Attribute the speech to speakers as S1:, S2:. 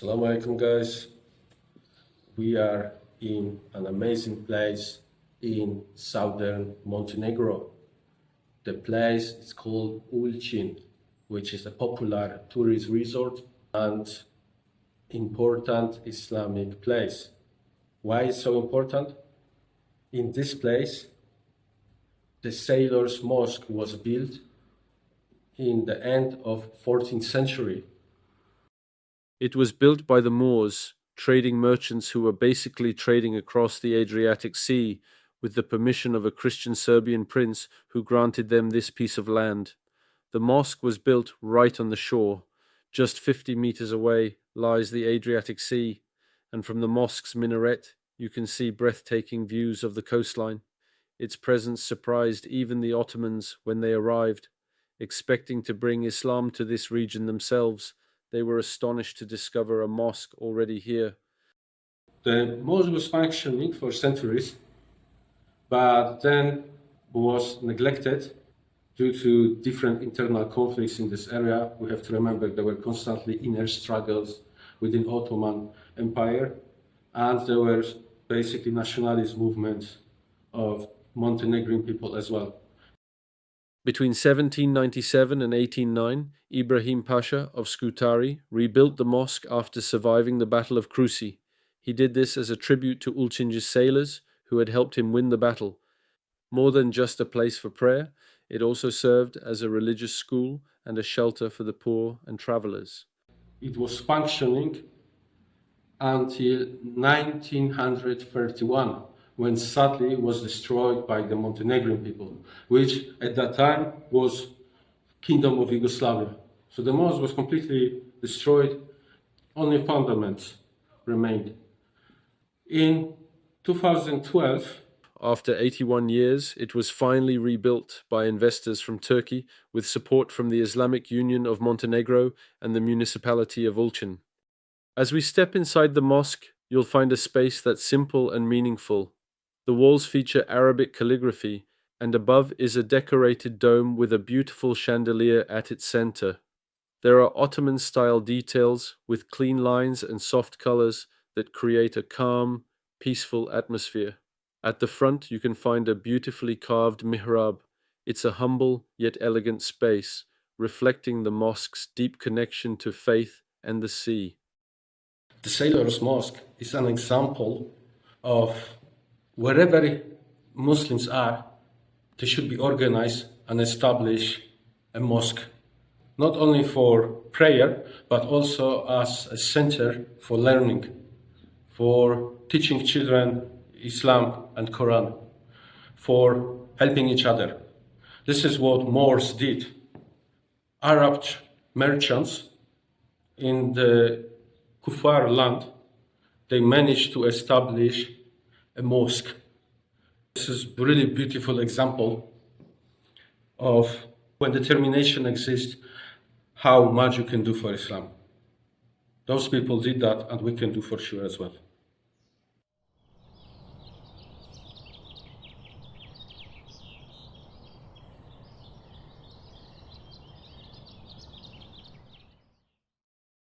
S1: Assalamu alaikum, guys. We are in an amazing place in southern Montenegro. The place is called Ulcinj, which is a popular tourist resort and important Islamic place. Why is it so important? In this place, the Sailors Mosque was built in the end of 14th century.
S2: It was built by the Moors, trading merchants who were basically trading across the Adriatic Sea with the permission of a Christian Serbian prince who granted them this piece of land. The mosque was built right on the shore. Just 50 meters away lies the Adriatic Sea, and from the mosque's minaret you can see breathtaking views of the coastline. Its presence surprised even the Ottomans when they arrived. Expecting to bring Islam to this region themselves, they were astonished to discover a mosque already here.
S1: The mosque was functioning for centuries, but then was neglected due to different internal conflicts in this area. We have to remember there were constantly inner struggles within Ottoman Empire, and there were basically nationalist movements of Montenegrin people as well.
S2: Between 1797 and 1809, Ibrahim Pasha of Scutari rebuilt the mosque after surviving the Battle of Krusi. He did this as a tribute to Ulcinj's sailors who had helped him win the battle. More than just a place for prayer, it also served as a religious school and a shelter for the poor and travelers.
S1: It was functioning until 1931, when sadly was destroyed by the Montenegrin people, which at that time was Kingdom of Yugoslavia. So the mosque was completely destroyed, only fundaments remained. In 2012,
S2: after 81 years, it was finally rebuilt by investors from Turkey with support from the Islamic Union of Montenegro and the municipality of Ulcinj. As we step inside the mosque, you'll find a space that's simple and meaningful. The walls feature Arabic calligraphy, and above is a decorated dome with a beautiful chandelier at its center. There are Ottoman-style details with clean lines and soft colors that create a calm, peaceful atmosphere. At the front, you can find a beautifully carved mihrab. It's a humble yet elegant space, reflecting the mosque's deep connection to faith and the sea.
S1: The Sailors Mosque is an example of wherever Muslims are, they should be organized and establish a mosque, not only for prayer, but also as a center for learning, for teaching children Islam and Quran, for helping each other. This is what Moors did. Arab merchants in the Kuffar land, they managed to establish a mosque. This is a really beautiful example of when determination exists, how much you can do for Islam. Those people did that, and we can do for sure as well.